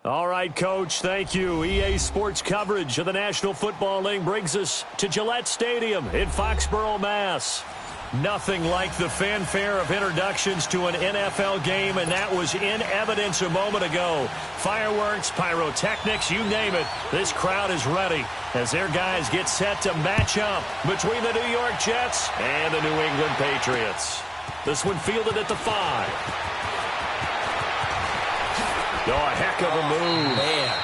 All right, Coach, thank you. EA Sports coverage of the National Football League brings us to Gillette Stadium in Foxborough, Mass. Nothing like the fanfare of introductions to an NFL game, and that was in evidence a moment ago. Fireworks, pyrotechnics, you name it. This crowd is ready as their guys get set to match up between the New York Jets and the New England Patriots. This one fielded at the 5. Oh, a heck of a move. Man.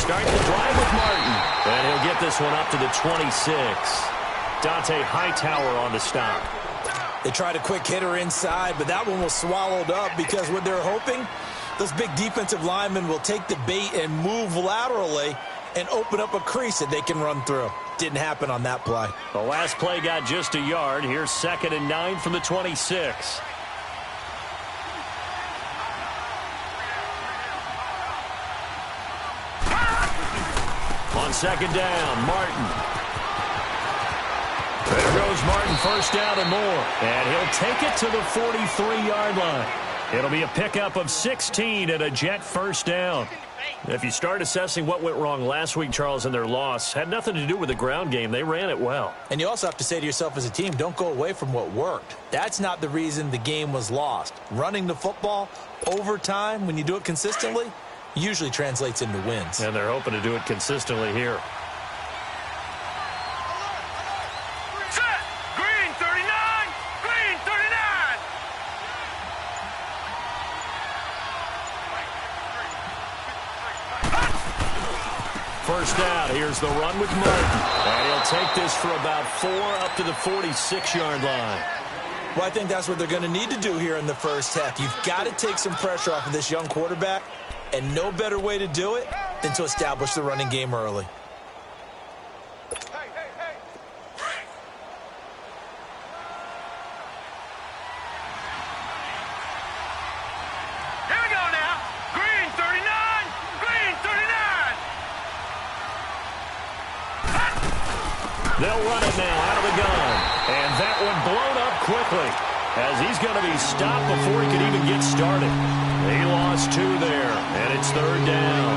Start the drive with Martin. And he'll get this one up to the 26. Dante Hightower on the stop. They tried a quick hitter inside, but that one was swallowed up because what they're hoping, those big defensive linemen will take the bait and move laterally and open up a crease that they can run through. Didn't happen on that play. The last play got just a yard. Here's 2nd and 9 from the 26. On 2nd down, Martin. There goes Martin, 1st down and more. And he'll take it to the 43-yard line. It'll be a pickup of 16 and a Jet 1st down. If you start assessing what went wrong last week, Charles, in their loss, had nothing to do with the ground game. They ran it well. And you also have to say to yourself as a team, don't go away from what worked. That's not the reason the game was lost. Running the football over time, when you do it consistently, usually translates into wins. And they're hoping to do it consistently here. Set! Green 39! Green 39! First down, here's the run with Martin. And he'll take this for about 4 up to the 46-yard line. Well, I think that's what they're going to need to do here in the first half. You've got to take some pressure off of this young quarterback. And no better way to do it than to establish the running game early. Hey, hey, hey! Here we go now! Green 39! Green 39! They'll run it now out of the gun. And that one blown up quickly as he's going to be stopped before he could even get started. He lost 2 there, and it's 3rd down.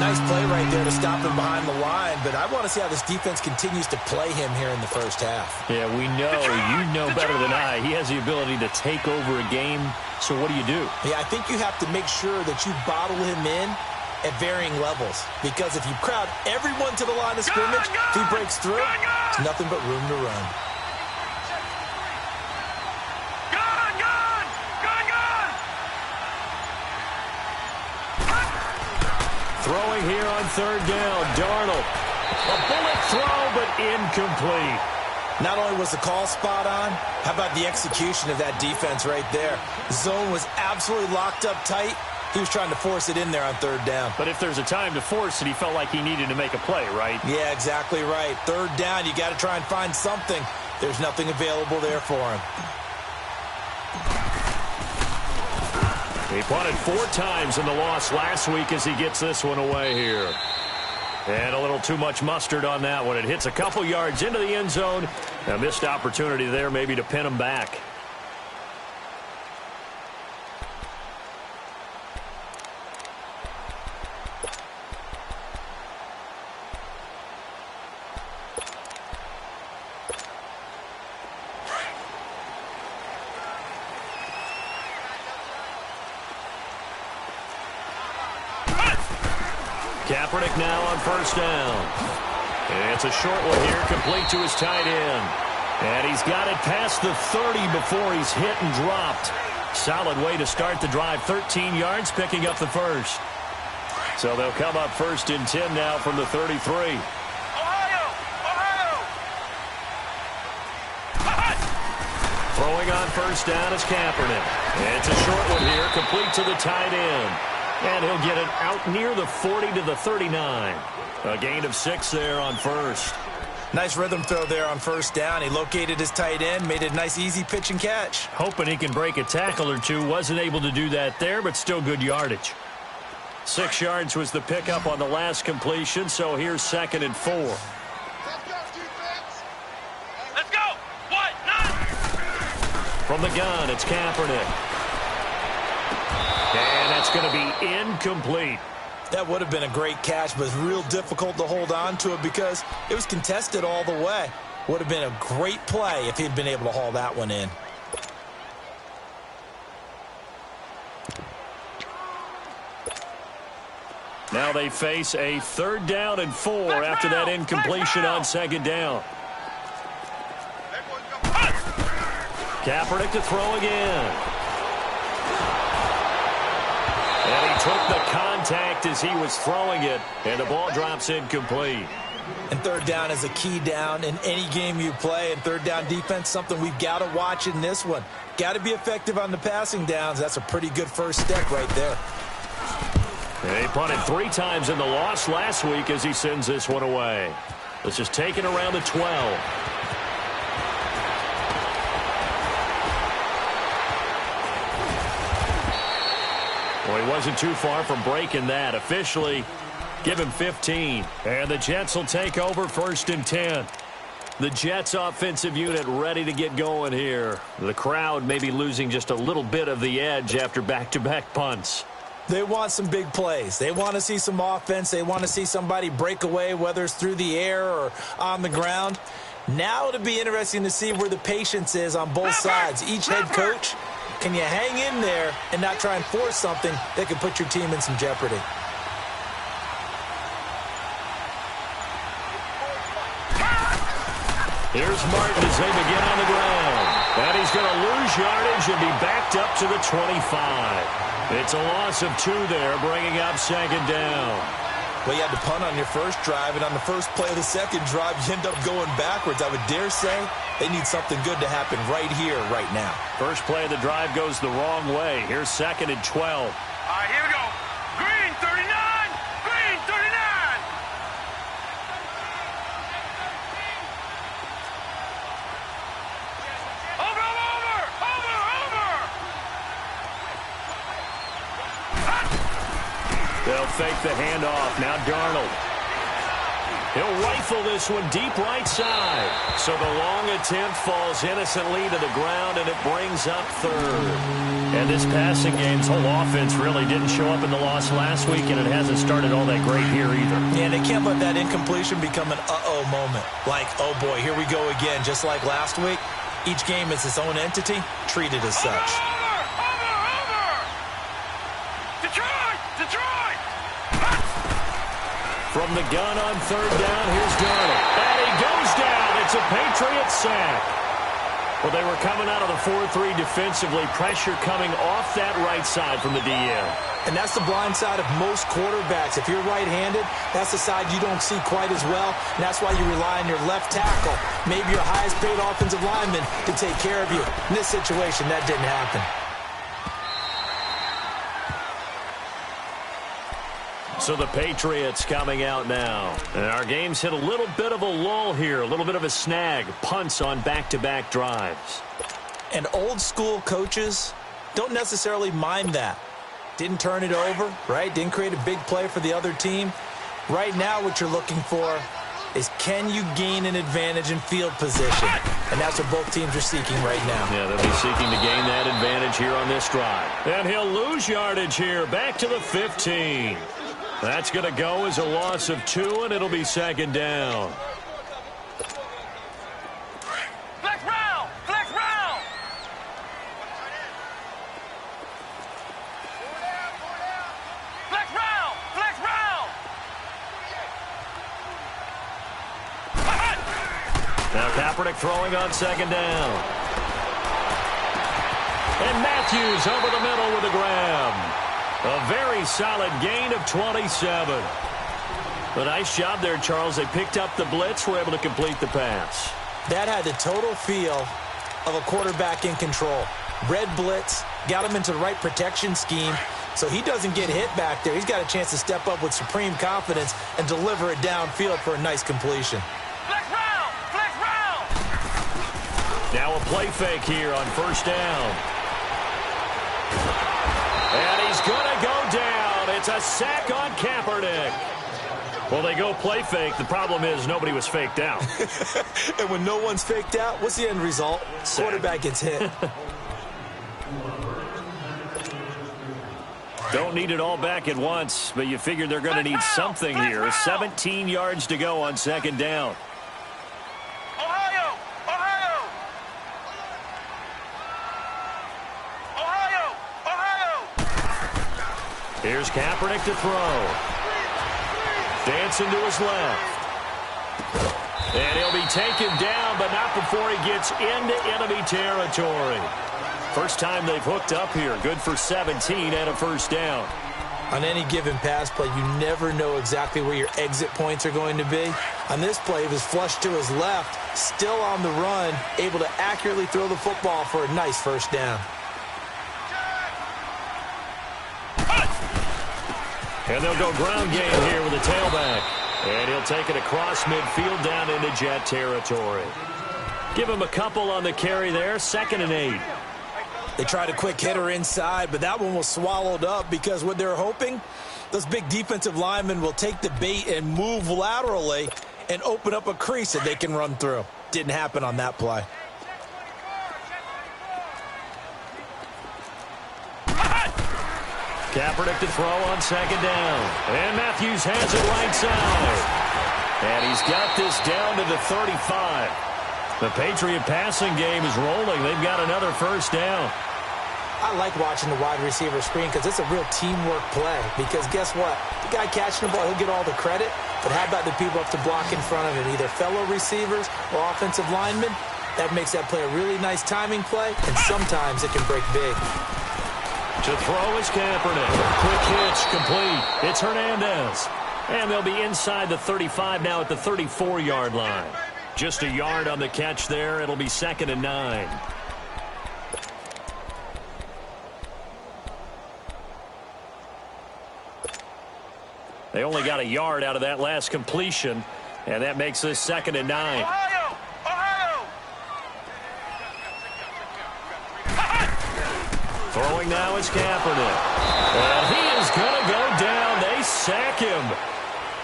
Nice play right there to stop him behind the line, but I want to see how this defense continues to play him here in the first half. Yeah, we know, you know better than I, he has the ability to take over a game, so what do you do? Yeah, I think you have to make sure that you bottle him in at varying levels, because if you crowd everyone to the line of scrimmage, if he breaks through, it's nothing but room to run. Throwing here on 3rd down, Darnold. A bullet throw, but incomplete. Not only was the call spot on, how about the execution of that defense right there? The zone was absolutely locked up tight. He was trying to force it in there on 3rd down. But if there's a time to force it, he felt like he needed to make a play, right? Yeah, exactly right. 3rd down, you got to try and find something. There's nothing available there for him. He punted 4 times in the loss last week as he gets this one away here. And a little too much mustard on that one. It hits a couple yards into the end zone. A missed opportunity there maybe to pin him back. Kaepernick now on 1st down. It's a short one here, complete to his tight end. And he's got it past the 30 before he's hit and dropped. Solid way to start the drive. 13 yards, picking up the first. So they'll come up 1st and 10 now from the 33. Ohio! Ohio! Throwing on first down is Kaepernick. It's a short one here, complete to the tight end. And he'll get it out near the 40 to the 39. A gain of 6 there on first. Nice rhythm throw there on first down. He located his tight end, made it a nice, easy pitch and catch. Hoping he can break a tackle or two. Wasn't able to do that there, but still good yardage. 6 yards was the pickup on the last completion, so here's 2nd and 4. Let's go. What? None. From the gun, it's Kaepernick. And that's going to be incomplete. That would have been a great catch, but it's real difficult to hold on to it because it was contested all the way. Would have been a great play if he'd been able to haul that one in. Now they face a 3rd down and 4 after that incompletion on 2nd down. Kaepernick to throw again. And he took the contact as he was throwing it, and the ball drops incomplete. And 3rd down is a key down in any game you play, and 3rd down defense, something we've got to watch in this one. Got to be effective on the passing downs. That's a pretty good first step right there. And he punted 3 times in the loss last week as he sends this one away. This is taken around the 12. Well, he wasn't too far from breaking that. Officially, give him 15. And the Jets will take over 1st and 10. The Jets offensive unit ready to get going here. The crowd may be losing just a little bit of the edge after back-to-back punts. They want some big plays. They want to see some offense. They want to see somebody break away, whether it's through the air or on the ground. Now it'll be interesting to see where the patience is on both sides. Each head coach, can you hang in there and not try and force something that could put your team in some jeopardy? Here's Martin as they begin on the ground. And he's going to lose yardage and be backed up to the 25. It's a loss of 2 there, bringing up 2nd down. Well, you had to punt on your first drive, and on the first play of the second drive, you end up going backwards. I would dare say they need something good to happen right here, right now. First play of the drive goes the wrong way. Here's 2nd and 12. All right, here we go. Green 39. Green 39. They'll fake the handoff. Now Darnold. He'll rifle this one deep right side. So the long attempt falls innocently to the ground, and it brings up 3rd. And this passing game's whole offense really didn't show up in the loss last week, and it hasn't started all that great here either. Yeah, they can't let that incompletion become an uh-oh moment. Like, oh boy, here we go again. Just like last week, each game is its own entity, treated as such. From the gun on 3rd down, here's Darnold. And he goes down. It's a Patriot sack. Well, they were coming out of the 4-3 defensively. Pressure coming off that right side from the DN. And that's the blind side of most quarterbacks. If you're right-handed, that's the side you don't see quite as well. And that's why you rely on your left tackle, maybe your highest-paid offensive lineman, to take care of you. In this situation, that didn't happen. So the Patriots coming out now. And our game's hit a little bit of a lull here, a little bit of a snag. Punts on back-to-back drives. And old-school coaches don't necessarily mind that. Didn't turn it over, right? Didn't create a big play for the other team. Right now what you're looking for is, can you gain an advantage in field position? And that's what both teams are seeking right now. Yeah, they'll be seeking to gain that advantage here on this drive. And he'll lose yardage here, back to the 15. That's going to go as a loss of 2, and it'll be 2nd down. Flex round! Flex round! Flex round! Flex round! Now Kaepernick throwing on 2nd down. And Matthews over the middle with a grab. A very solid gain of 27. A nice job there, Charles. They picked up the blitz, were able to complete the pass. That had the total feel of a quarterback in control. Red blitz, got him into the right protection scheme, so he doesn't get hit back there. He's got a chance to step up with supreme confidence and deliver it downfield for a nice completion. Flex round! Flex round! Now a play fake here on first down. And he's going to go down. It's a sack on Kaepernick. Well, they go play fake. The problem is nobody was faked out. And when no one's faked out, what's the end result? Sack. Quarterback gets hit. Don't need it all back at once, but you figure they're going to need something here. 17 yards to go on second down. Ohio! Ohio! Ohio! Ohio! Here's Kaepernick to throw. Dancing to his left. And he'll be taken down, but not before he gets into enemy territory. First time they've hooked up here. Good for 17 and a first down. On any given pass play, you never know exactly where your exit points are going to be. On this play, he was flushed to his left, still on the run, able to accurately throw the football for a nice first down. And they'll go ground game here with a tailback. And he'll take it across midfield down into Jet territory. Give him a couple on the carry there. 2nd and 8. They tried a quick hitter inside, but that one was swallowed up because what they're hoping, those big defensive linemen will take the bait and move laterally and open up a crease that they can run through. Didn't happen on that play. Kaepernick to throw on second down. And Matthews has it right side. And he's got this down to the 35. The Patriot passing game is rolling. They've got another first down. I like watching the wide receiver screen because it's a real teamwork play. Because guess what? The guy catching the ball, he'll get all the credit. But how about the people up to block in front of him? Either fellow receivers or offensive linemen. That makes that play a really nice timing play. And sometimes it can break big. To throw is Kaepernick. Quick hitch, complete. It's Hernandez. And they'll be inside the 35 now at the 34-yard line. Just a yard on the catch there. It'll be 2nd and 9. They only got a yard out of that last completion, and that makes this 2nd and 9. Ohio! Ohio! Throwing now is Kaepernick. And he is going to go down. They sack him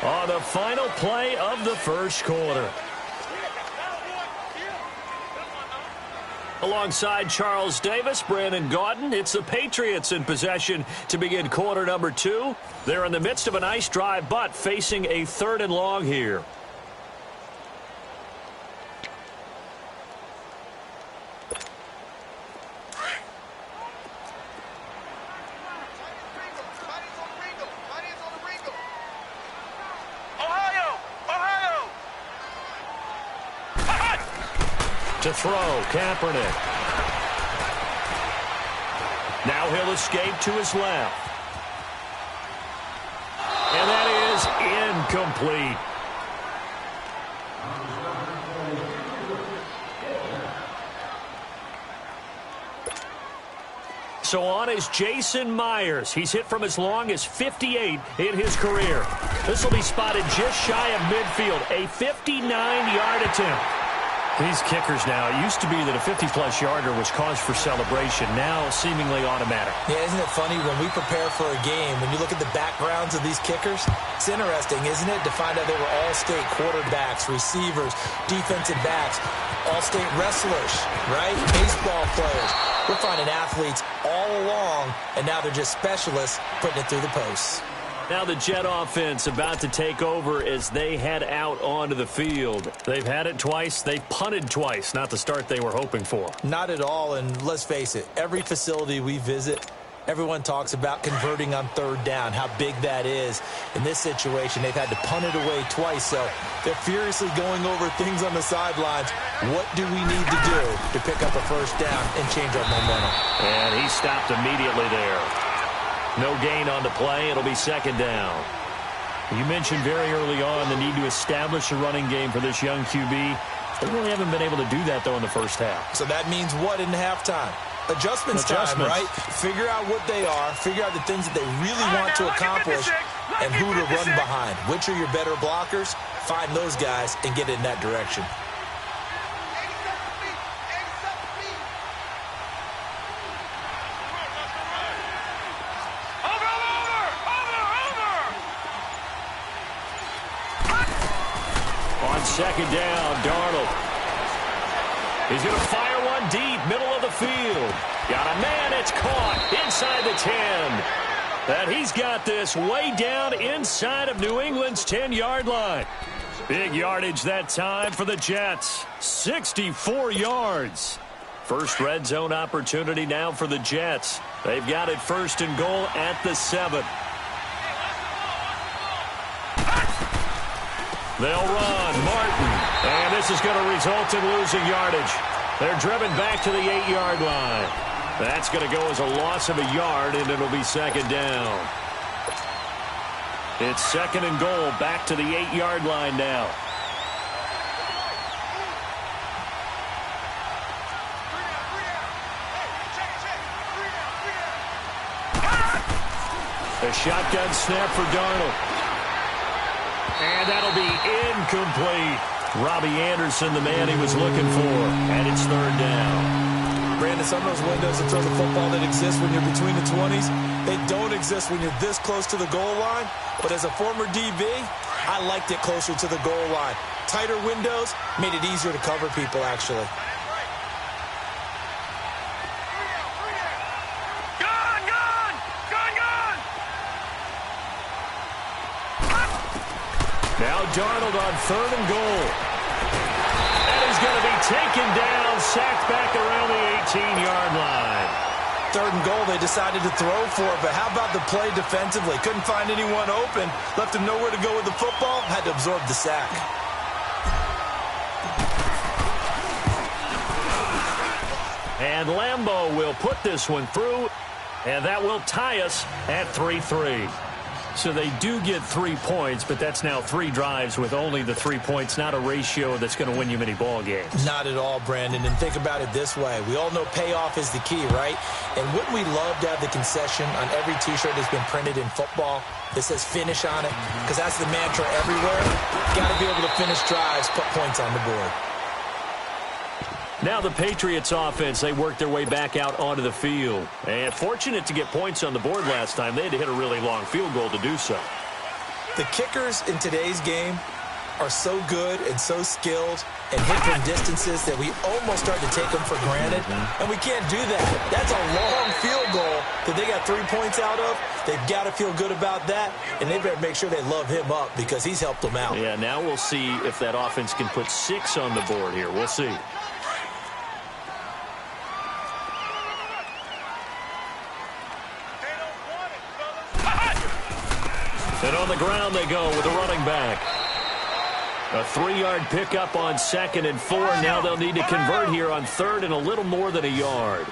on the final play of the first quarter. Alongside Charles Davis, Brandon Gaudin, it's the Patriots in possession to begin quarter number 2. They're in the midst of a nice drive, but facing a 3rd and long here. Ohio! Ohio! To throw, Kaepernick. Now he'll escape to his left. And that is incomplete. So on is Jason Myers. He's hit from as long as 58 in his career. This will be spotted just shy of midfield. A 59-yard attempt. These kickers now, it used to be that a 50-plus yarder was cause for celebration. Now seemingly automatic. Yeah, isn't it funny when we prepare for a game, when you look at the backgrounds of these kickers, it's interesting, isn't it, to find out they were all-state quarterbacks, receivers, defensive backs, all-state wrestlers, right? Baseball players. We're finding athletes all along, and now they're just specialists putting it through the posts. Now the Jet offense about to take over as they head out onto the field. They've had it twice. They've punted twice. Not the start they were hoping for. Not at all, and let's face it, every facility we visit, everyone talks about converting on 3rd down, how big that is. In this situation, they've had to punt it away twice, so they're furiously going over things on the sidelines. What do we need to do to pick up a first down and change our momentum? And he stopped immediately there. No gain on the play. It'll be 2nd down. You mentioned very early on the need to establish a running game for this young QB. They really haven't been able to do that, though, in the first half. So that means what in halftime? Adjustments time, right? Figure out what they are, figure out the things that they really want to accomplish, and who to run behind. Which are your better blockers? Find those guys and get in that direction. On second down, Darnold. He's going to fire one deep, middle of the field. Got a man, it's caught inside the 10. And he's got this way down inside of New England's 10-yard line. Big yardage that time for the Jets. 64 yards. First red zone opportunity now for the Jets. They've got it first and goal at the 7. They'll run. Martin. And this is going to result in losing yardage. They're driven back to the 8-yard line. That's going to go as a loss of a yard, and it'll be second down. It's second and goal back to the 8-yard line now. A shotgun snap for Darnold. And that'll be incomplete. Robbie Anderson, the man he was looking for. And it's third down. Brandon, some of those windows to throw the football that exist when you're between the 20s, they don't exist when you're this close to the goal line. But as a former DB, I liked it closer to the goal line. Tighter windows made it easier to cover people, actually. Now Darnold on third and goal. And he's going to be taken down, sacked back around the 18-yard line. Third and goal, they decided to throw for it, but how about the play defensively? Couldn't find anyone open, left him nowhere to go with the football, had to absorb the sack. And Lambeau will put this one through, and that will tie us at 3-3. So they do get 3 points, but that's now 3 drives with only the 3 points, not a ratio that's going to win you many ball games. Not at all, Brandon. And think about it this way. We all know payoff is the key, right? And wouldn't we love to have the concession on every T-shirt that's been printed in football that says finish on it? Because that's the mantra everywhere. Got to be able to finish drives, put points on the board. Now the Patriots offense, they worked their way back out onto the field. And fortunate to get points on the board last time. They had to hit a really long field goal to do so. The kickers in today's game are so good and so skilled and hit from distances that we almost start to take them for granted. And we can't do that. That's a long field goal that they got 3 points out of. They've got to feel good about that. And they better make sure they love him up because he's helped them out. Yeah, now we'll see if that offense can put 6 on the board here. We'll see. And on the ground they go with a running back. A 3-yard pickup on second and 4. Now they'll need to convert here on third and a little more than a yard.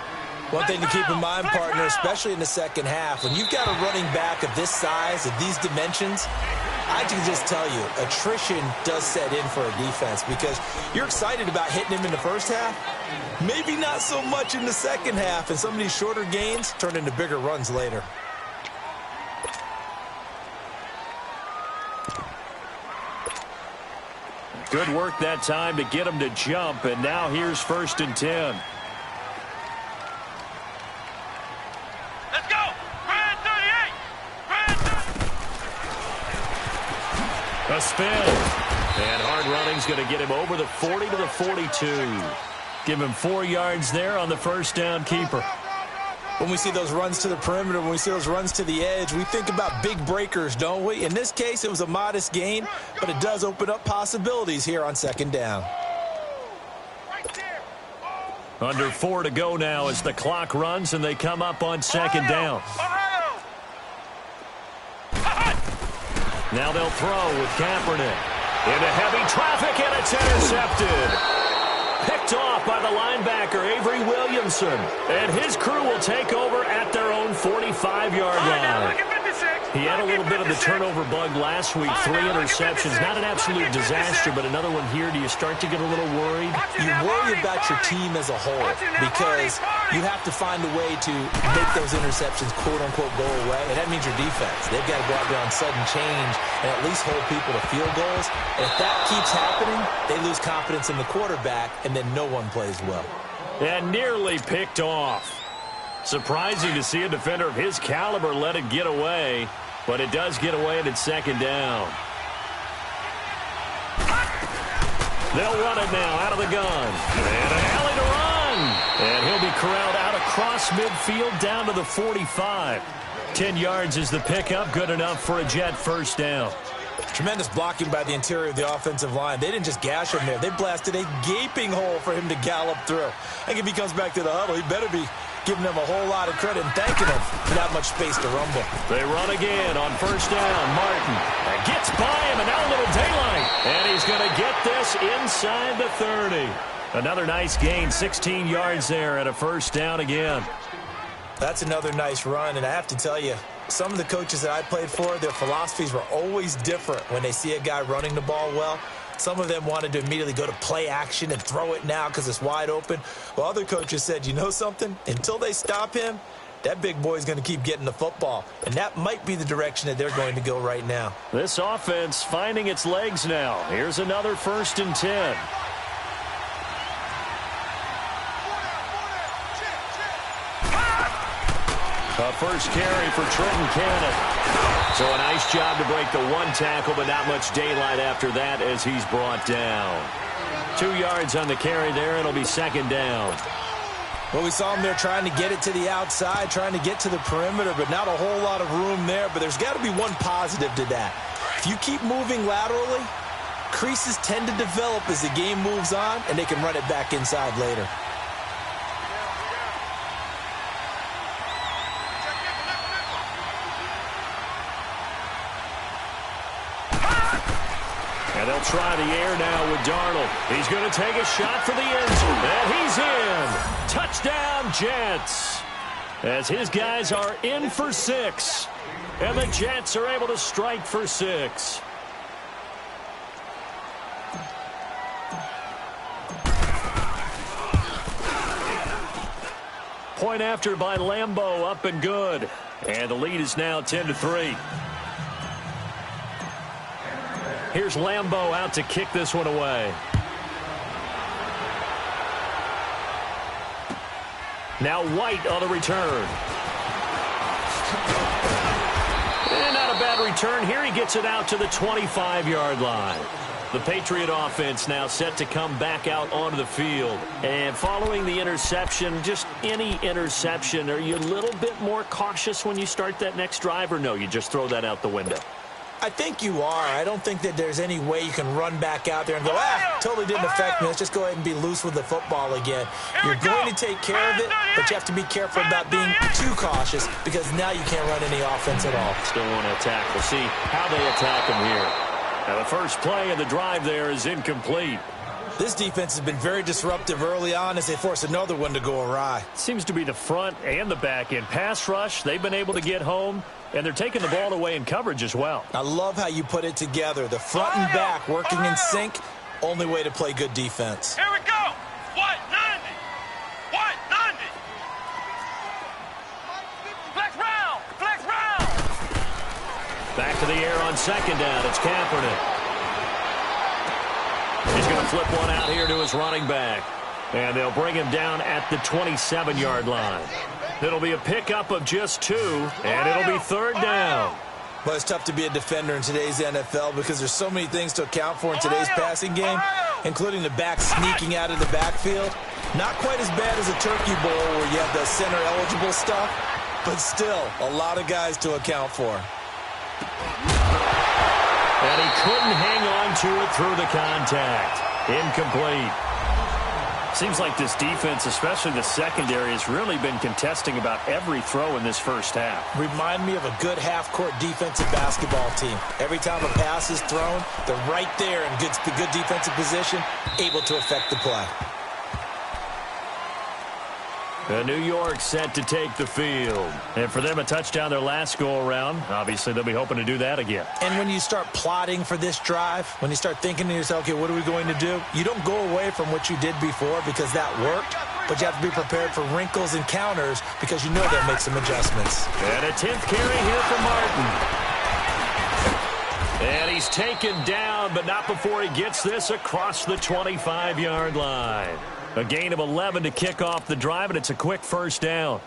One thing to keep in mind, partner, especially in the second half, when you've got a running back of this size, of these dimensions, I can just tell you, attrition does set in for a defense because you're excited about hitting him in the first half. Maybe not so much in the second half, and some of these shorter gains turn into bigger runs later. Good work that time to get him to jump, and now here's first and 10. Let's go! Brand 38! Brand 30! A spin. And hard running's going to get him over the 40 to the 42. Give him 4 yards there on the first down keeper. When we see those runs to the perimeter, when we see those runs to the edge, we think about big breakers, don't we? In this case, it was a modest gain, but it does open up possibilities here on second down. Under 4 to go now as the clock runs and they come up on second down. Now they'll throw with Kaepernick. Into heavy traffic, and it's intercepted. Picked off by the linebacker, Avery Williamson. And his crew will take over at their own 45-yard line. He had a little bit of the turnover bug last week, 3 interceptions. Not an absolute disaster, but another one here. Do you start to get a little worried? You worry about your team as a whole because you have to find a way to make those interceptions, quote-unquote, go away, and that means your defense. They've got to go out there on sudden change and at least hold people to field goals. And if that keeps happening, they lose confidence in the quarterback, and then no one plays well. And nearly picked off. Surprising to see a defender of his caliber let it get away, but it does get away and it's second down. They'll run it now out of the gun. And an alley to run. And he'll be corralled out across midfield down to the 45. 10 yards is the pickup, good enough for a Jet first down. Tremendous blocking by the interior of the offensive line. They didn't just gash him there. They blasted a gaping hole for him to gallop through. I think if he comes back to the huddle, he better be giving them a whole lot of credit and thanking them for that much space to rumble. They run again on first down. Martin gets by him, and now a little daylight. And he's going to get this inside the 30. Another nice gain, 16 yards there, and a first down again. That's another nice run, and I have to tell you, some of the coaches that I played for, their philosophies were always different when they see a guy running the ball well. Some of them wanted to immediately go to play action and throw it now because it's wide open. Well, other coaches said, you know something? Until they stop him, that big boy's going to keep getting the football. And that might be the direction that they're going to go right now. This offense finding its legs now. Here's another 1st and 10. A first carry for Trenton Cannon. So a nice job to break the 1 tackle, but not much daylight after that as he's brought down. 2 yards on the carry there. It'll be second down. Well, we saw him there trying to get it to the outside, trying to get to the perimeter, but not a whole lot of room there. But there's got to be one positive to that. If you keep moving laterally, creases tend to develop as the game moves on, and they can run it back inside later. And they'll try the air now with Darnold. He's going to take a shot for the end zone. And he's in. Touchdown, Jets. As his guys are in for 6. And the Jets are able to strike for 6. Point after by Lambeau, up and good. And the lead is now 10-3. Here's Lambeau out to kick this one away. Now White on the return. And not a bad return. Here he gets it out to the 25-yard line. The Patriot offense now set to come back out onto the field. And following the interception, just any interception, are you a little bit more cautious when you start that next drive, or no, you just throw that out the window? I think you are. I don't think that there's any way you can run back out there and go, totally didn't affect me. Let's just go ahead and be loose with the football again. You're going to take care of it, but you have to be careful about being too cautious because now you can't run any offense at all. Still want to attack. We'll see how they attack him here. Now the first play of the drive there is incomplete. This defense has been very disruptive early on as they force another one to go awry. Seems to be the front and the back end. Pass rush, they've been able to get home, and they're taking the ball away in coverage as well. I love how you put it together. The front and back working in sync, only way to play good defense. Here we go. White 90. White 90. Flex round. Flex round. Back to the air on second down. It's Kaepernick. He's going to flip one out here to his running back. And they'll bring him down at the 27-yard line. It'll be a pickup of just 2, and it'll be third down. Well, it's tough to be a defender in today's NFL because there's so many things to account for in today's passing game, including the back sneaking out of the backfield. Not quite as bad as a turkey bowl where you have the center-eligible stuff, but still a lot of guys to account for. And he couldn't hang on to it through the contact. Incomplete. Seems like this defense, especially the secondary, has really been contesting about every throw in this first half. Remind me of a good half-court defensive basketball team. Every time a pass is thrown, they're right there in good defensive position, able to affect the play. New York set to take the field. And for them, a touchdown their last go-around. Obviously, they'll be hoping to do that again. And when you start plotting for this drive, when you start thinking to yourself, okay, what are we going to do? You don't go away from what you did before because that worked, but you have to be prepared for wrinkles and counters because you know they'll make some adjustments. And a 10th carry here for Martin. And he's taken down, but not before he gets this across the 25-yard line. A gain of 11 to kick off the drive, and it's a quick first down.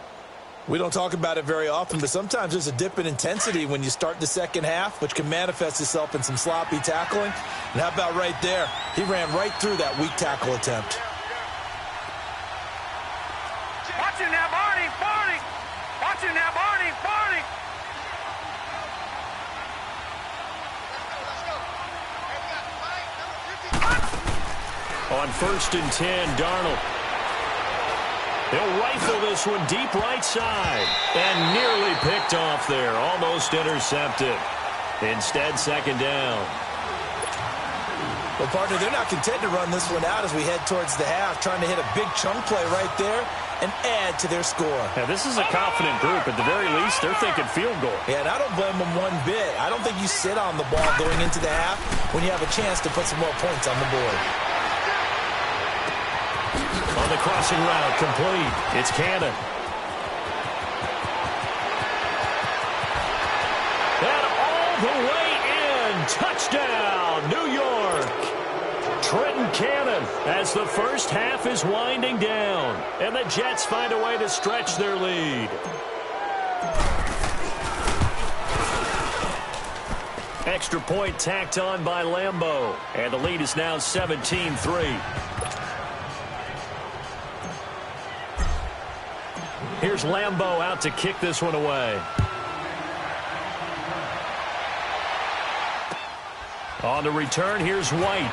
We don't talk about it very often, but sometimes there's a dip in intensity when you start the second half, which can manifest itself in some sloppy tackling. And how about right there? He ran right through that weak tackle attempt. Watching that Barney, Barney. Watching that Barney, Barney. On 1st and 10, Darnold. He'll rifle this one deep right side. And nearly picked off there. Almost intercepted. Instead, second down. Well, partner, they're not content to run this one out as we head towards the half, trying to hit a big chunk play right there and add to their score. Now, this is a confident group. At the very least, they're thinking field goal. Yeah, and I don't blame them one bit. I don't think you sit on the ball going into the half when you have a chance to put some more points on the board. On the crossing route, complete. It's Cannon. And all the way in. Touchdown, New York. Trenton Cannon as the first half is winding down. And the Jets find a way to stretch their lead. Extra point tacked on by Lambeau. And the lead is now 17-3. Here's Lambeau out to kick this one away. On the return, here's White.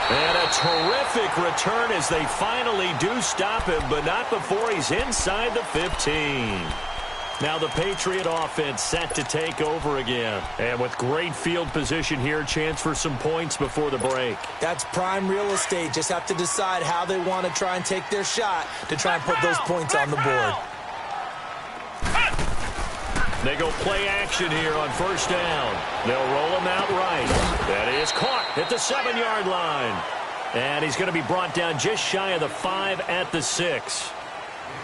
And a terrific return as they finally do stop him, but not before he's inside the 15. Now the Patriot offense set to take over again. And with great field position here, chance for some points before the break. That's prime real estate. Just have to decide how they want to try and take their shot to try and put those points on the board. They go play action here on first down. They'll roll him out right. That is caught at the 7-yard line. And he's going to be brought down just shy of the 5 at the 6.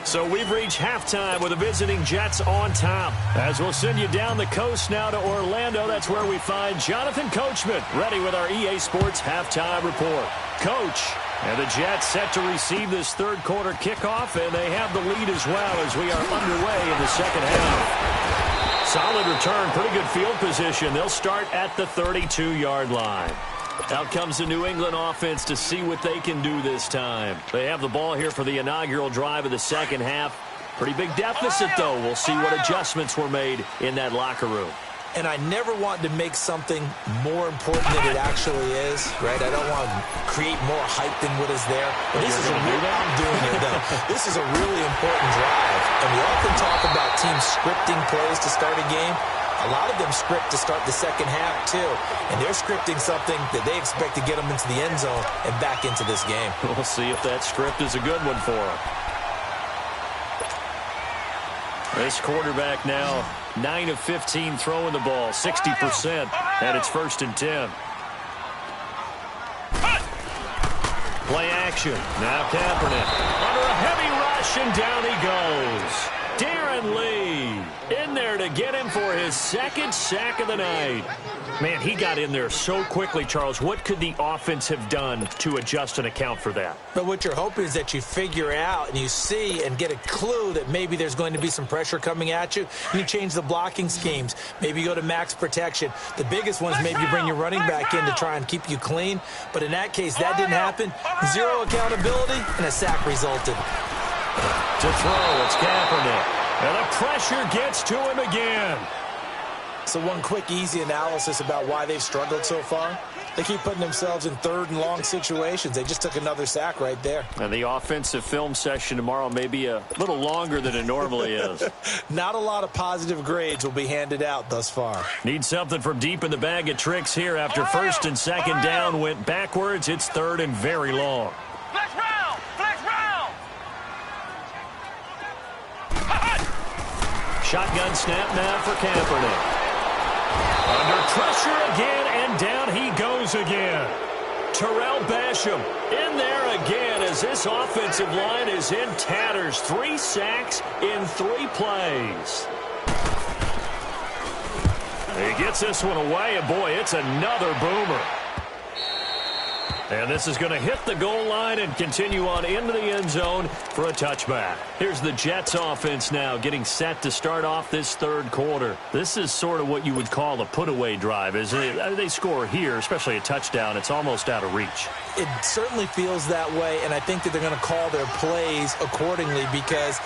So we've reached halftime with the visiting Jets on top. As we'll send you down the coast now to Orlando, that's where we find Jonathan Coachman, ready with our EA Sports halftime report. Coach, and the Jets set to receive this third quarter kickoff, and they have the lead as well as we are underway in the second half. Solid return, pretty good field position. They'll start at the 32-yard line. Out comes the New England offense to see what they can do this time. They have the ball here for the inaugural drive of the second half. Pretty big deficit, though. We'll see what adjustments were made in that locker room. And I never want to make something more important than it actually is, right? I don't want to create more hype than what is there. But this is a real, I'm doing it, though. This is a really important drive. And we often talk about teams scripting plays to start a game. A lot of them script to start the second half, too. And they're scripting something that they expect to get them into the end zone and back into this game. We'll see if that script is a good one for them. This quarterback now 9 of 15 throwing the ball, 60%, and it's 1st and 10. Play action. Now Kaepernick under a heavy rush, and down he goes. Darren Lee in there to get him for his second sack of the night. Man, he got in there so quickly, Charles. What could the offense have done to adjust and account for that? But what you're hoping is that you figure out and you see and get a clue that maybe there's going to be some pressure coming at you. You change the blocking schemes. Maybe you go to max protection. The biggest one is maybe you bring your running back in to try and keep you clean. But in that case, that didn't happen. Zero accountability, and a sack resulted. To throw, it's Kaepernick. And the pressure gets to him again. So one quick, easy analysis about why they've struggled so far. They keep putting themselves in third and long situations. They just took another sack right there. And the offensive film session tomorrow may be a little longer than it normally is. Not a lot of positive grades will be handed out thus far. Need something from deep in the bag of tricks here after first and second down went backwards. It's third and very long. Flex round! Flex round! Shotgun snap now for Kaepernick. Under pressure again, and down he goes again. Terrell Basham in there again as this offensive line is in tatters. 3 sacks in 3 plays. He gets this one away, and boy, it's another boomer. And this is going to hit the goal line and continue on into the end zone for a touchback. Here's the Jets offense now getting set to start off this third quarter. This is sort of what you would call a put-away drive, isn't it? They score here, especially a touchdown. It's almost out of reach. It certainly feels that way, and I think that they're going to call their plays accordingly because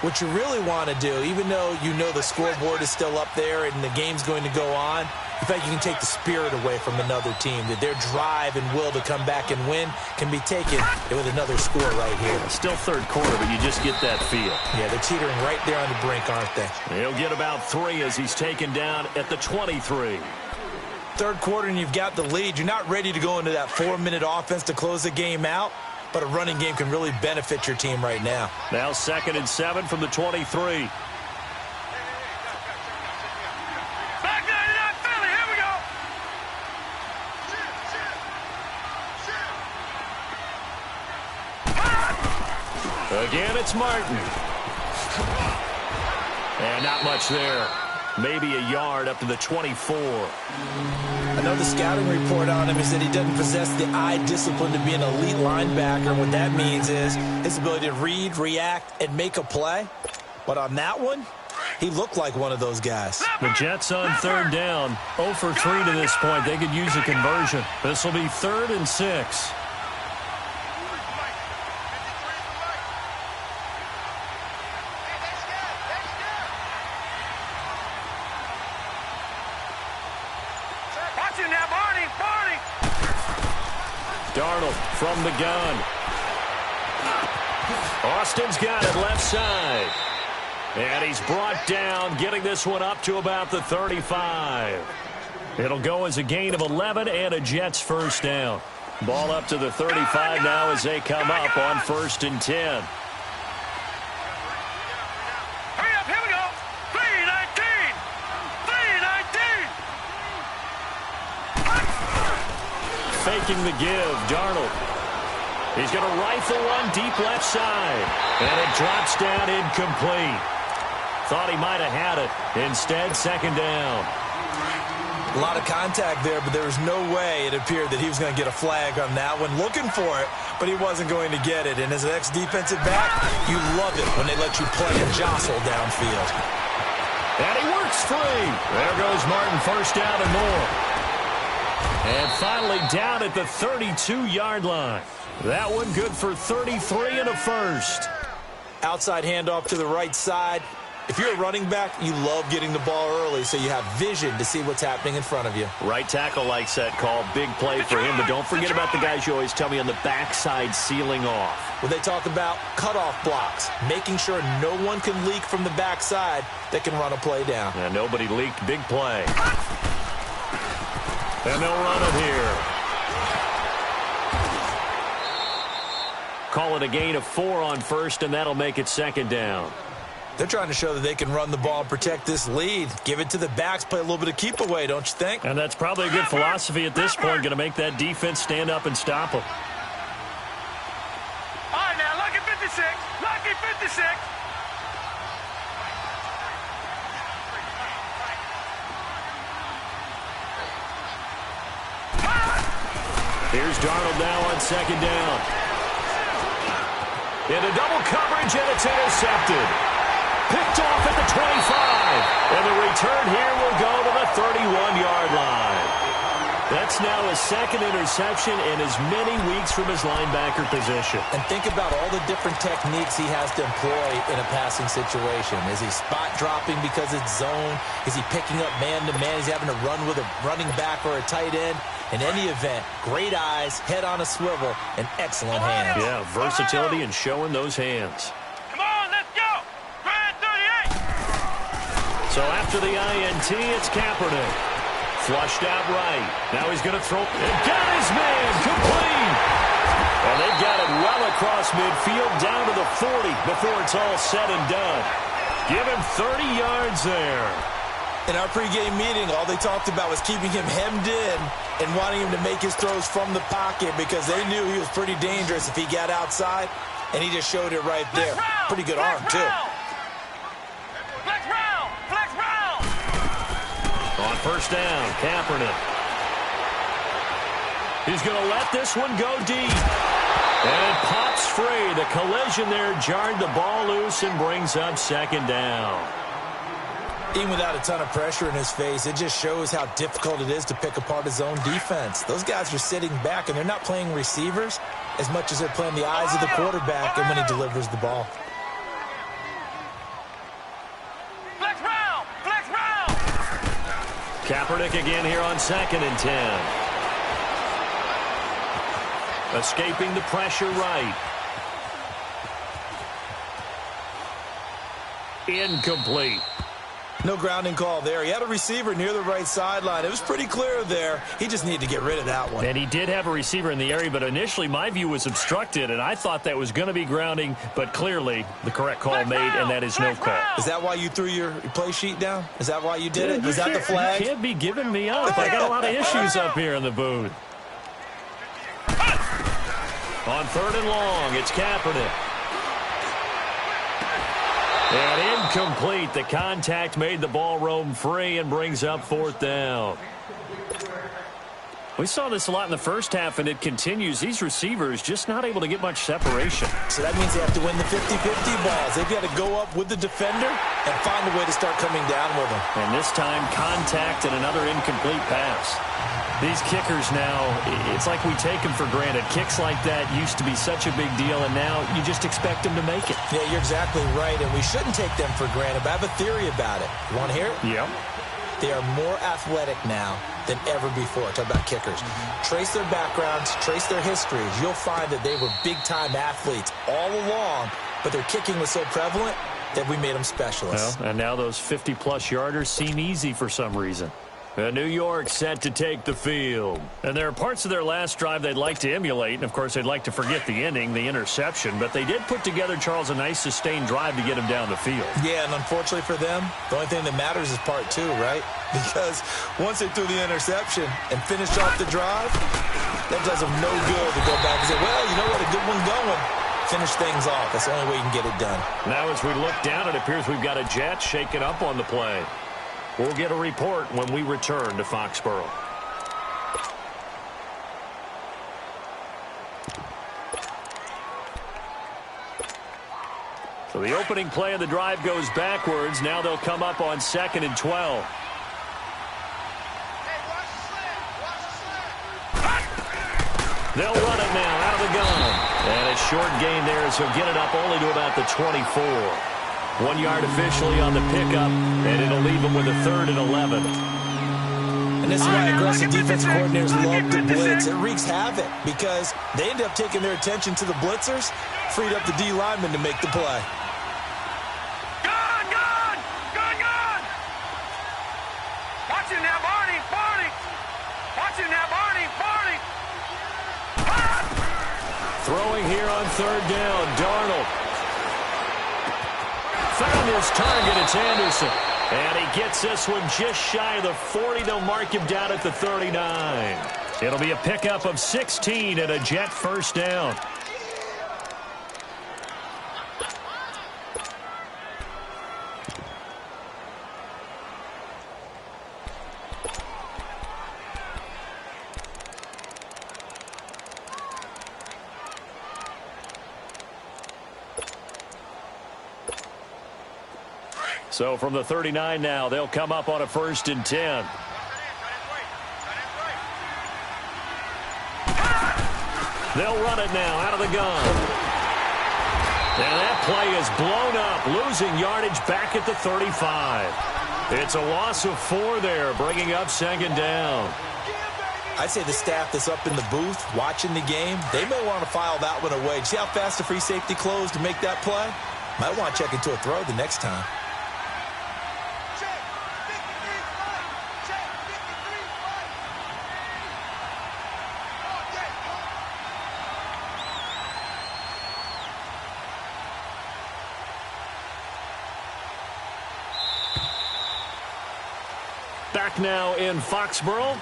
what you really want to do, even though you know the scoreboard is still up there and the game's going to go on, in fact, you can take the spirit away from another team, that their drive and will to come back and win can be taken with another score right here. Still third quarter, but you just get that feel. Yeah, they're teetering right there on the brink, aren't they? He'll get about 3 as he's taken down at the 23. Third quarter and you've got the lead. You're not ready to go into that 4-minute offense to close the game out, but a running game can really benefit your team right now. Now 2nd and 7 from the 23. Again, it's Martin. And not much there. Maybe a yard up to the 24. I know the scouting report on him is that he doesn't possess the eye discipline to be an elite linebacker. What that means is his ability to read, react, and make a play. But on that one, he looked like one of those guys. The Jets on third down. 0 for 3 to this point. They could use a conversion. This will be 3rd and 6. Darnold from the gun. Austin's got it left side. And he's brought down, getting this one up to about the 35. It'll go as a gain of 11 and a Jets first down. Ball up to the 35 now as they come up on 1st and 10. Hurry up, here we go. 3-19. 3-19. Faking the give, Darnold. He's going to rifle one deep left side. And it drops down incomplete. Thought he might have had it. Instead, 2nd down. A lot of contact there, but there was no way it appeared that he was going to get a flag on that one. Looking for it, but he wasn't going to get it. And as an ex-defensive back, you love it when they let you play and jostle downfield. And he works free. There goes Martin, first down and more. And finally down at the 32-yard line. That one good for 33 and a first. Outside handoff to the right side. If you're a running back, you love getting the ball early so you have vision to see what's happening in front of you. Right tackle likes that call. Big play for him. But don't forget about the guys you always tell me on the backside sealing off. When they talk about cutoff blocks, making sure no one can leak from the backside that can run a play down. And nobody leaked. Big play. And they'll run it here. Call it a gain of 4 on first, and that'll make it 2nd down. They're trying to show that they can run the ball and protect this lead. Give it to the backs, play a little bit of keep away, don't you think? And that's probably a good philosophy at this point, going to make that defense stand up and stop them. All right, now, lucky 56. Lucky 56. Here's Darnold now on 2nd down. Into double coverage, and it's intercepted. Picked off at the 25. And the return here will go to the 31-yard line. That's now his second interception in as many weeks from his linebacker position. And think about all the different techniques he has to employ in a passing situation. Is he spot dropping because it's zone? Is he picking up man-to-man? Is he having to run with a running back or a tight end? In any event, great eyes, head on a swivel, and excellent hands. Yeah, versatility and showing those hands. Come on, let's go. Grind 38. So after the INT, it's Kaepernick. Flushed out right. Now he's going to throw. And got his man complete. And they've got it well across midfield down to the 40 before it's all said and done. Give him 30 yards there. In our pregame meeting, all they talked about was keeping him hemmed in and wanting him to make his throws from the pocket because they knew he was pretty dangerous if he got outside, and he just showed it right there. Pretty good arm, too. Flex round. Flex round. On first down, Kaepernick. He's going to let this one go deep. And it pops free. The collision there jarred the ball loose and brings up second down. Even without a ton of pressure in his face, it just shows how difficult it is to pick apart his own defense. Those guys are sitting back, and they're not playing receivers as much as they're playing the eyes of the quarterback and when he delivers the ball. Flex round. Flex round. Kaepernick again here on 2nd and 10. Escaping the pressure right. Incomplete. No grounding call there. He had a receiver near the right sideline. It was pretty clear there. He just needed to get rid of that one. And he did have a receiver in the area, but initially my view was obstructed, and I thought that was going to be grounding, but clearly the correct call made, and that is no call. Is that why you threw your play sheet down? Is that why you did it? Was that the flag? You can't be giving me up. I got a lot of issues up here in the booth. On 3rd and long, it's Kaepernick. And incomplete. The contact made the ball roam free and brings up 4th down. We saw this a lot in the first half, and it continues. These receivers just not able to get much separation. So that means they have to win the 50-50 balls. They've got to go up with the defender and find a way to start coming down with them. And this time, contact and another incomplete pass. These kickers now, it's like we take them for granted. Kicks like that used to be such a big deal, and now you just expect them to make it. Yeah, you're exactly right, and we shouldn't take them for granted, but I have a theory about it. You want to hear it? Yep. They are more athletic now than ever before. Talk about kickers. Trace their backgrounds, trace their histories. You'll find that they were big-time athletes all along, but their kicking was so prevalent that we made them specialists. Well, and now those 50-plus yarders seem easy for some reason. New York set to take the field. And there are parts of their last drive they'd like to emulate. And, of course, they'd like to forget the ending, the interception. But they did put together, Charles, a nice sustained drive to get him down the field. Yeah, and unfortunately for them, the only thing that matters is part 2, right? Because once they threw the interception and finished off the drive, that does them no good to go back and say, well, you know what, a good one going. Finish things off. That's the only way you can get it done. Now as we look down, it appears we've got a jet shaken up on the play. We'll get a report when we return to Foxborough. So the opening play of the drive goes backwards. Now they'll come up on 2nd and 12. They'll run it now out of the gun. And a short gain there, so get it up only to about the 24. 1 yard officially on the pickup, and it'll leave them with a 3rd and 11. And this is why aggressive defensive coordinators love to blitz. It wreaks havoc because they end up taking their attention to the blitzers, freed up the D lineman to make the play. Gun, gun, gun, gun. Watch it now, Barney, Barney. Watch it now, Barney, Barney. Throwing here on 3rd down, Darnold. Found his target, it's Anderson. And he gets this one just shy of the 40. They'll mark him down at the 39. It'll be a pickup of 16 and a Jet first down. So from the 39 now, they'll come up on a 1st and 10. They'll run it now out of the gun. And that play is blown up, losing yardage back at the 35. It's a loss of 4 there, bringing up second down. I'd say the staff that's up in the booth watching the game, they may want to file that one away. See how fast the free safety closed to make that play? Might want to check into a throw the next time. Back now in Foxborough.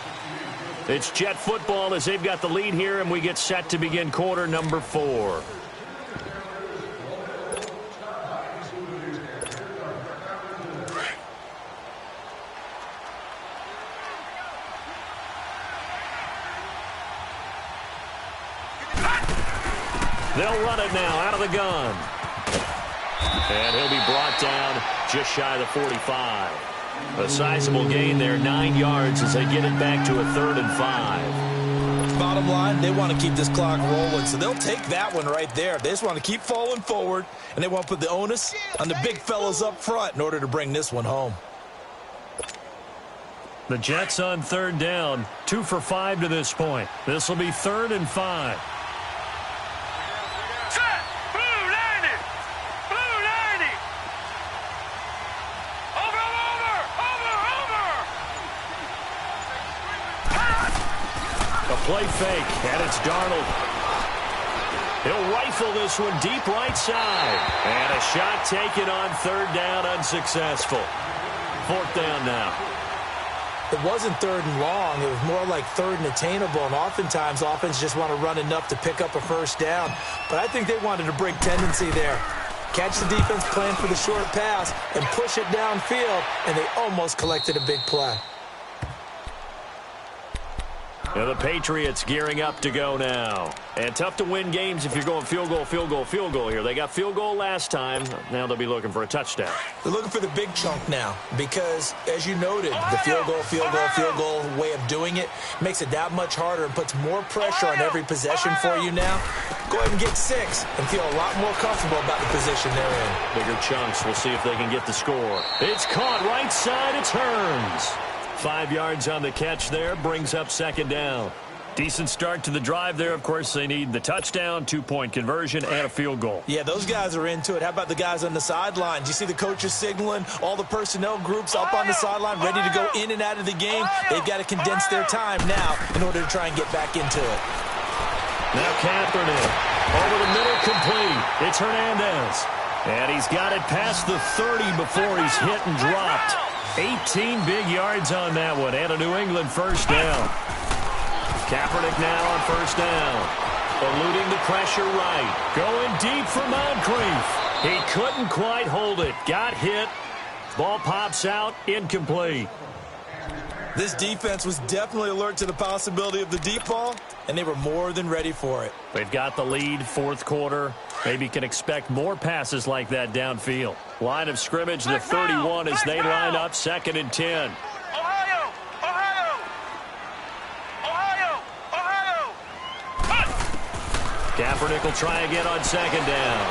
It's Jet football as they've got the lead here, and we get set to begin quarter number 4. They'll run it now out of the gun. And he'll be brought down just shy of the 45. A sizable gain there, 9 yards as they get it back to a 3rd and 5. Bottom line, they want to keep this clock rolling, so they'll take that one right there. They just want to keep falling forward, and they want to put the onus on the big fellas up front in order to bring this one home. The Jets on 3rd down, 2 for 5 to this point. This will be 3rd and 5. Play fake, and it's Darnold. He'll rifle this one deep right side. And a shot taken on 3rd down, unsuccessful. 4th down now. It wasn't 3rd and long. It was more like 3rd and attainable, and oftentimes offense just want to run enough to pick up a 1st down. But I think they wanted to break tendency there. Catch the defense plan for the short pass and push it downfield, and they almost collected a big play. Now the Patriots gearing up to go now. And tough to win games if you're going field goal, field goal, field goal here. They got field goal last time. Now they'll be looking for a touchdown. They're looking for the big chunk now because, as you noted, the field goal way of doing it makes it that much harder and puts more pressure on every possession for you now. Go ahead and get 6 and feel a lot more comfortable about the position they're in. Bigger chunks. We'll see if they can get the score. It's caught right side. It's Hearns. 5 yards on the catch there, brings up second down. Decent start to the drive there. Of course, they need the touchdown, 2-point conversion, and a field goal. Yeah, those guys are into it. How about the guys on the sideline? Do you see the coaches signaling all the personnel groups up on the sideline ready to go in and out of the game? They've got to condense their time now in order to try and get back into it. Now Kaepernick over the middle, complete. It's Hernandez. And he's got it past the 30 before he's hit and dropped. 18 big yards on that one, and a New England 1st down. Kaepernick now on 1st down. Eluding the pressure right. Going deep for Moncrief. He couldn't quite hold it. Got hit. Ball pops out, incomplete. This defense was definitely alert to the possibility of the deep ball, and they were more than ready for it. They've got the lead, 4th quarter. Maybe can expect more passes like that downfield. Line of scrimmage, the 31 as they line up, 2nd and 10. Ohio! Ohio! Ohio! Ohio! Kaepernick will try again on 2nd down.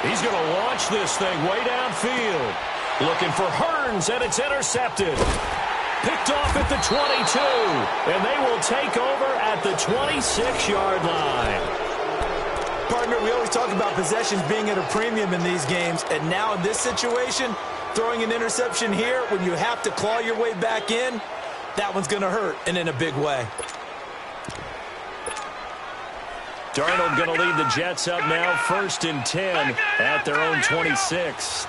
He's going to launch this thing way downfield. Looking for Hearns, and it's intercepted. Picked off at the 22, and they will take over at the 26-yard line. Partner, we always talk about possessions being at a premium in these games, and now in this situation, throwing an interception here when you have to claw your way back in, that one's going to hurt, and in a big way. Darnold going to lead the Jets up now, 1st and 10 at their own 26.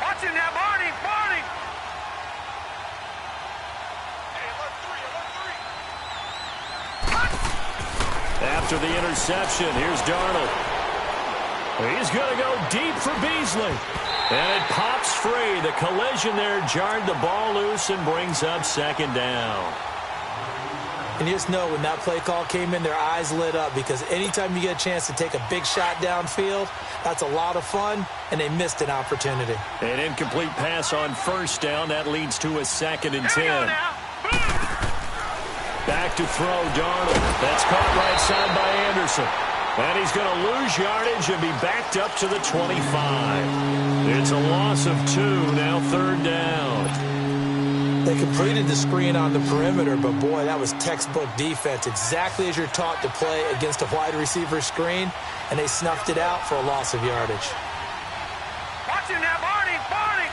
Watching now, Barney! Barney! After the interception, here's Darnold. He's going to go deep for Beasley. And it pops free. The collision there jarred the ball loose and brings up 2nd down. And you just know when that play call came in, their eyes lit up because anytime you get a chance to take a big shot downfield, that's a lot of fun, and they missed an opportunity. An incomplete pass on 1st down. That leads to a 2nd and 10. Back to throw, Darnold. That's caught right side by Anderson. And he's going to lose yardage and be backed up to the 25. It's a loss of 2, now 3rd down. They completed the screen on the perimeter, but boy, that was textbook defense. Exactly as you're taught to play against a wide receiver screen, and they snuffed it out for a loss of yardage. Watch him now, Barney, Barney.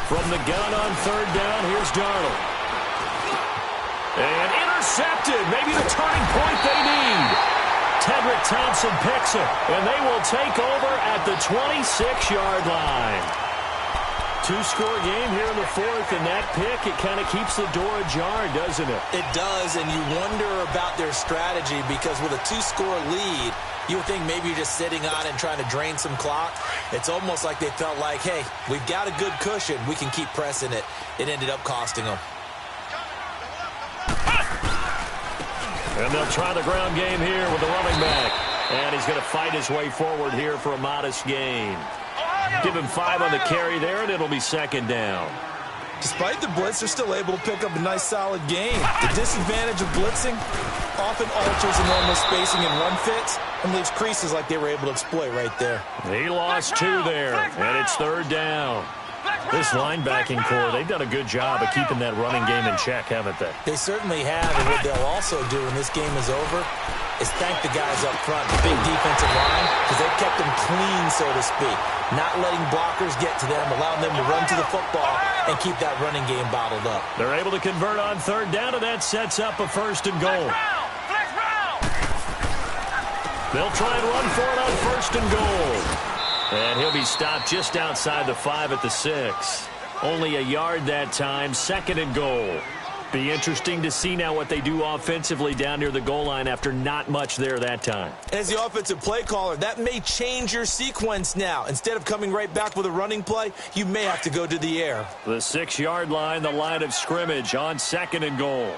From the gun on 3rd down, here's Darnold. And intercepted, maybe the turning point they need. Tedrick Thompson picks it, and they will take over at the 26-yard line. 2-score game here in the 4th, and that pick, it kind of keeps the door ajar, doesn't it? It does, and you wonder about their strategy because with a 2-score lead, you would think maybe you're just sitting on it and trying to drain some clock. It's almost like they felt like, hey, we've got a good cushion. We can keep pressing it. It ended up costing them. And they'll try the ground game here with the running back. And he's going to fight his way forward here for a modest gain. Give him 5 on the carry there, and it'll be 2nd down. Despite the blitz, they're still able to pick up a nice, solid gain. The disadvantage of blitzing often alters the normal spacing and run fits and leaves creases like they were able to exploit right there. He lost 2 there, and it's 3rd down. This linebacking core, they've done a good job of keeping that running game in check, haven't they? They certainly have, and what they'll also do when this game is over is thank the guys up front, the big defensive line, because they've kept them clean, so to speak. Not letting blockers get to them, allowing them to run to the football and keep that running game bottled up. They're able to convert on 3rd down, and that sets up a 1st and goal. They'll try and run for it on 1st and goal. And he'll be stopped just outside the 5 at the 6. Only a yard that time, 2nd and goal. Be interesting to see now what they do offensively down near the goal line after not much there that time. As the offensive play caller, that may change your sequence now. Instead of coming right back with a running play, you may have to go to the air. The 6-yard line, the line of scrimmage on 2nd and goal.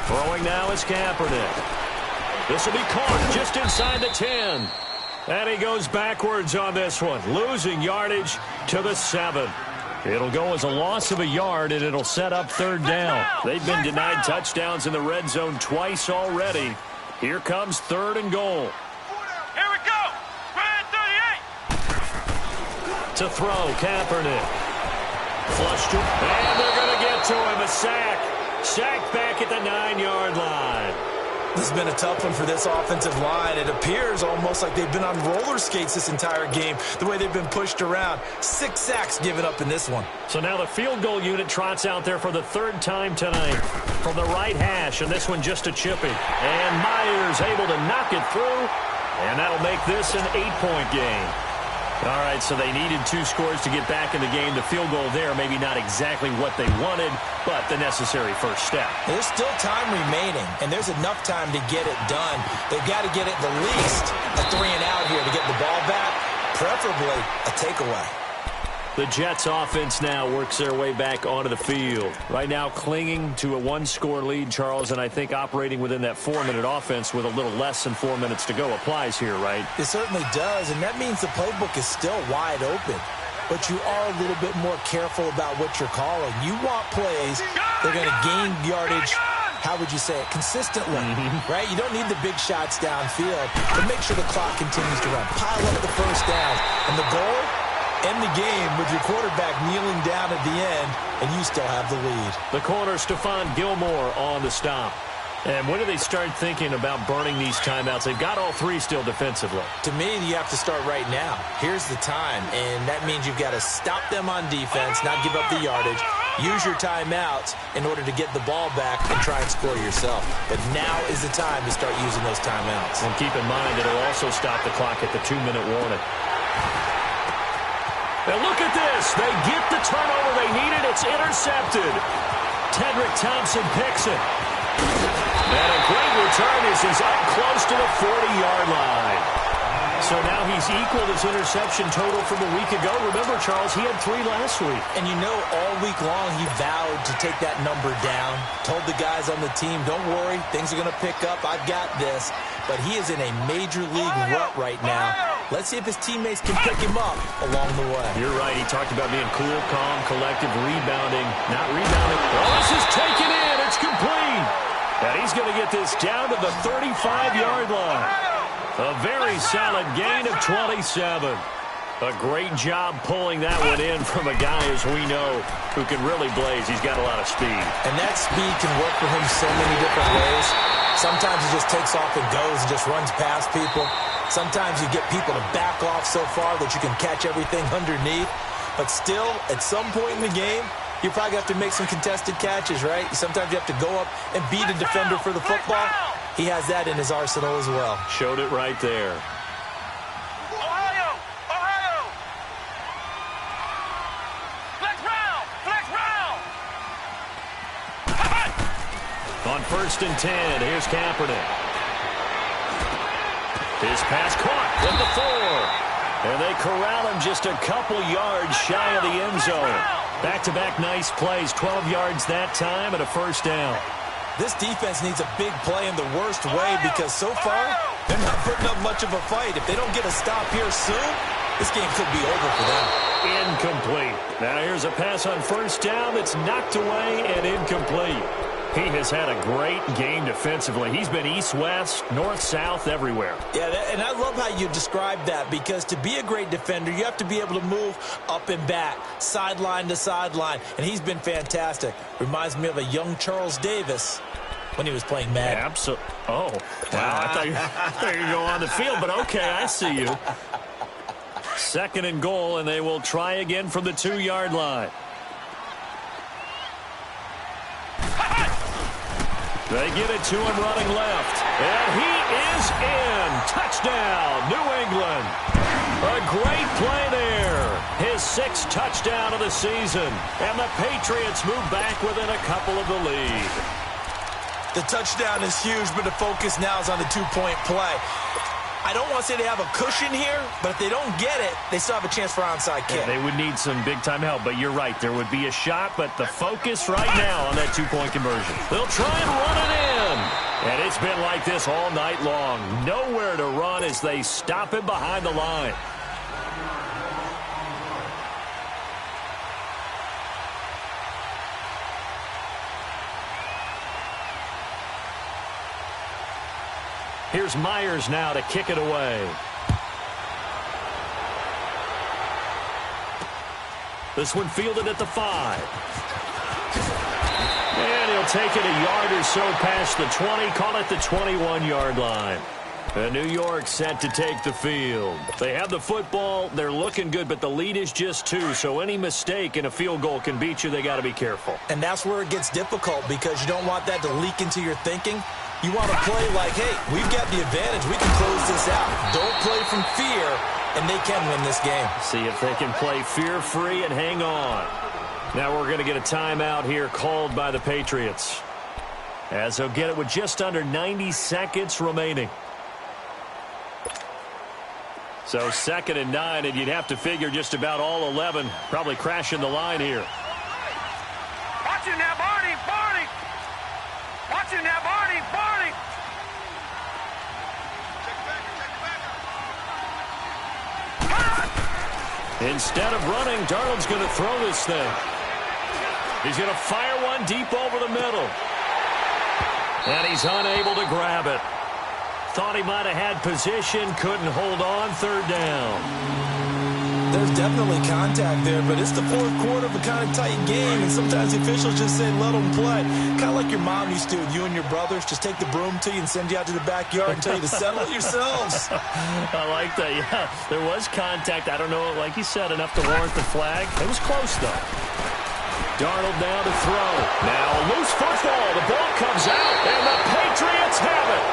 Throwing now is Kaepernick. This will be caught just inside the 10. And he goes backwards on this one, losing yardage to the 7. It'll go as a loss of a yard, and it'll set up 3rd down. They've been denied touchdowns in the red zone twice already. Here comes 3rd and goal. Here we go. Red 38. To throw, Kaepernick. Flush to, and they're going to get to him, a sack. Sacked back at the 9-yard line. This has been a tough one for this offensive line. It appears almost like they've been on roller skates this entire game, the way they've been pushed around. 6 sacks given up in this one. So now the field goal unit trots out there for the 3rd time tonight from the right hash, and this one just a chippy. And Myers able to knock it through, and that'll make this an 8-point game. All right, so they needed 2 scores to get back in the game. The field goal there, maybe not exactly what they wanted, but the necessary first step. There's still time remaining, and there's enough time to get it done. They've got to get it the least a 3-and-out here to get the ball back, preferably a takeaway. The Jets offense now works their way back onto the field. Right now clinging to a 1-score lead, Charles, and I think operating within that 4-minute offense with a little less than 4 minutes to go applies here, right? It certainly does, and that means the playbook is still wide open. But you are a little bit more careful about what you're calling. You want plays that are going to gain yardage, how would you say it, consistently, right? You don't need the big shots downfield, but make sure the clock continues to run. Pile up the first down, and the goal? End the game with your quarterback kneeling down at the end, and you still have the lead. The corner, Stephon Gilmore on the stop. And when do they start thinking about burning these timeouts? They've got all 3 still defensively. To me, you have to start right now. Here's the time, and that means you've got to stop them on defense, not give up the yardage, use your timeouts in order to get the ball back and try and score yourself. But now is the time to start using those timeouts. And keep in mind, it'll also stop the clock at the 2-minute warning. And look at this. They get the turnover they needed. It's intercepted. Tedrick Thompson picks it. And a great return as he's up close to the 40-yard line. So now he's equaled his interception total from a week ago. Remember, Charles, he had 3 last week. And you know, all week long he vowed to take that number down. Told the guys on the team, don't worry, things are going to pick up. I've got this. But he is in a major league rut right now. Let's see if his teammates can pick him up along the way. You're right. He talked about being cool, calm, collective, rebounding. Not rebounding. Oh, this is taken in. It's complete. And he's going to get this down to the 35-yard line. A very solid gain of 27. A great job pulling that one in from a guy, as we know, who can really blaze. He's got a lot of speed. And that speed can work for him so many different ways. Sometimes he just takes off and goes and just runs past people. Sometimes you get people to back off so far that you can catch everything underneath. But still, at some point in the game, you probably have to make some contested catches, right? Sometimes you have to go up and beat a defender for the football. He has that in his arsenal as well. Showed it right there. On 1st and 10, here's Kaepernick. His pass caught at the 4. And they corral him just a couple yards shy of the end zone. Back-to-back nice plays, 12 yards that time and a first down. This defense needs a big play in the worst way because so far, they're not putting up much of a fight. If they don't get a stop here soon, this game could be over for them. Incomplete. Now here's a pass on first down that's knocked away and incomplete. He has had a great game defensively. He's been east-west, north-south, everywhere. Yeah, and I love how you describe that because to be a great defender, you have to be able to move up and back, sideline to sideline, and he's been fantastic. Reminds me of a young Charles Davis when he was playing Madden. Yeah, absolutely. Oh, wow. I thought you were going to go on the field, but okay, I see you. 2nd and goal, and they will try again from the 2-yard line. They get it to him running left. And he is in. Touchdown, New England. A great play there. His 6th touchdown of the season. And the Patriots move back within a couple of the lead. The touchdown is huge, but the focus now is on the 2-point play. I don't want to say they have a cushion here, but if they don't get it, they still have a chance for onside kick. Yeah, they would need some big-time help, but you're right. There would be a shot, but the focus right now on that 2-point conversion. They'll try and run it in. And it's been like this all night long. Nowhere to run as they stop him behind the line. Here's Myers now to kick it away. This one fielded at the 5. And he'll take it a yard or so past the 20, call it the 21-yard line. And New York set to take the field. They have the football. They're looking good, but the lead is just 2. So any mistake in a field goal can beat you. They got to be careful. And that's where it gets difficult because you don't want that to leak into your thinking. You want to play like, hey, we've got the advantage. We can close this out. Don't play from fear, and they can win this game. See if they can play fear-free and hang on. Now we're going to get a timeout here called by the Patriots, as they'll get it with just under 90 seconds remaining. So 2nd and 9, and you'd have to figure just about all 11 probably crashing the line here. Watching now, Barney, Barney. Watching now, Barney, Barney. Instead of running, Darnold's going to throw this thing. He's going to fire one deep over the middle. And he's unable to grab it. Thought he might have had position, couldn't hold on, 3rd down. There's definitely contact there, but it's the 4th quarter of a kind of tight game, and sometimes the officials just say, let them play. Kind of like your mom used to with you and your brothers. Just take the broom to you and send you out to the backyard and tell you to settle it yourselves. I like that, yeah. There was contact. I don't know, like you said, enough to warrant the flag. It was close, though. Darnold now to throw. Now a loose football. The ball comes out, and the Patriots have it.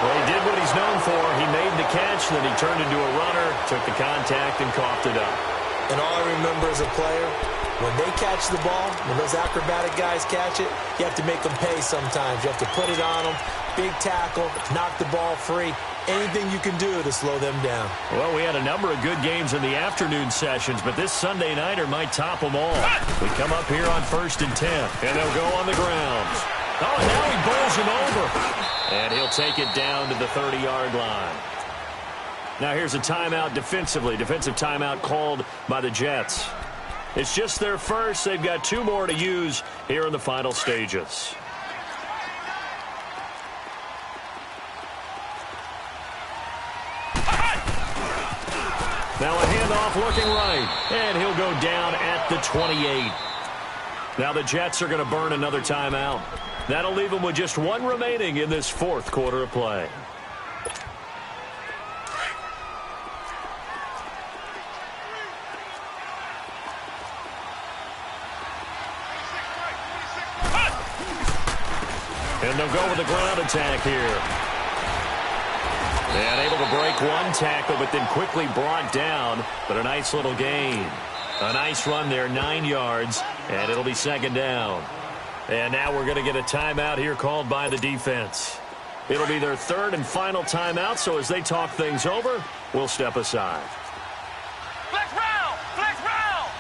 Well, he did what he's known for. He made the catch, then he turned into a runner, took the contact, and coughed it up. And all I remember as a player, when they catch the ball, when those acrobatic guys catch it, you have to make them pay sometimes. You have to put it on them, big tackle, knock the ball free. Anything you can do to slow them down. Well, we had a number of good games in the afternoon sessions, but this Sunday nighter might top them all. We come up here on 1st and 10, and they'll go on the ground. Oh, and now he bowls him over. And he'll take it down to the 30-yard line. Now here's a timeout defensively. Defensive timeout called by the Jets. It's just their first. They've got 2 more to use here in the final stages. Now a handoff looking right, and he'll go down at the 28. Now the Jets are going to burn another timeout. That'll leave them with just 1 remaining in this 4th quarter of play. And they'll go with the ground attack here. And able to break 1 tackle, but then quickly brought down. But a nice little gain. A nice run there, 9 yards, and it'll be 2nd down. And now we're going to get a timeout here called by the defense. It'll be their 3rd and final timeout, so as they talk things over, we'll step aside. Flex round! Flex round!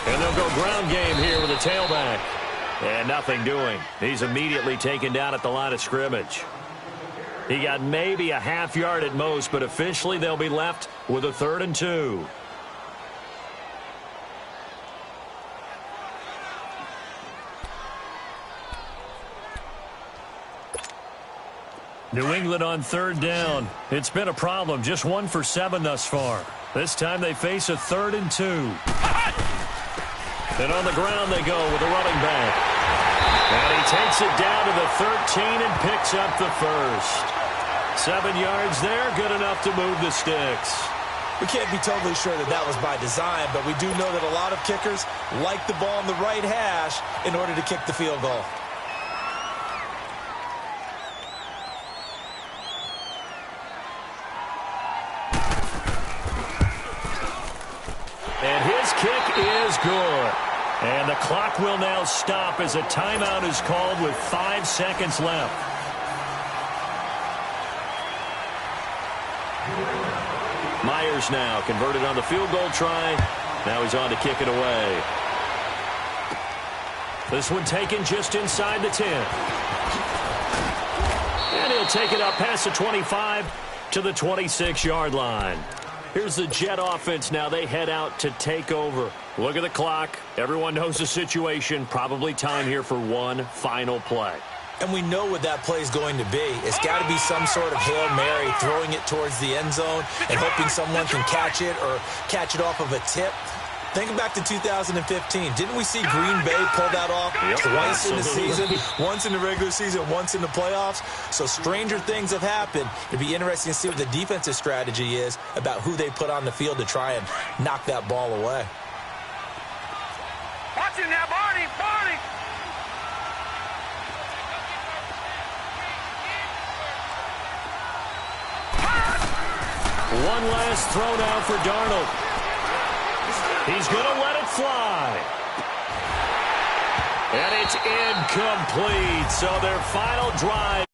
And they'll go ground game here with a tailback. And nothing doing. He's immediately taken down at the line of scrimmage. He got maybe a half yard at most, but officially they'll be left with a 3rd and 2. New England on 3rd down. It's been a problem. Just 1 for 7 thus far. This time they face a 3rd and 2. And on the ground they go with a running back. And he takes it down to the 13 and picks up the 1st. 7 yards there, good enough to move the sticks. We can't be totally sure that that was by design, but we do know that a lot of kickers like the ball on the right hash in order to kick the field goal. And his kick is good. And the clock will now stop as a timeout is called with 5 seconds left. Myers now converted on the field goal try. Now he's on to kick it away. This one taken just inside the 10. And he'll take it up past the 25 to the 26-yard line. Here's the Jet offense now. They head out to take over. Look at the clock. Everyone knows the situation. Probably time here for 1 final play. And we know what that play is going to be. It's got to be some sort of Hail Mary, throwing it towards the end zone and hoping someone can catch it or catch it off of a tip. Think back to 2015. Didn't we see Green Bay pull that off twice in the season? Once in the regular season, once in the playoffs. So stranger things have happened. It'd be interesting to see what the defensive strategy is about who they put on the field to try and knock that ball away. Watch it now, Barney! Barney! One last throw now for Darnold. He's going to let it fly. And it's incomplete. So their final drive.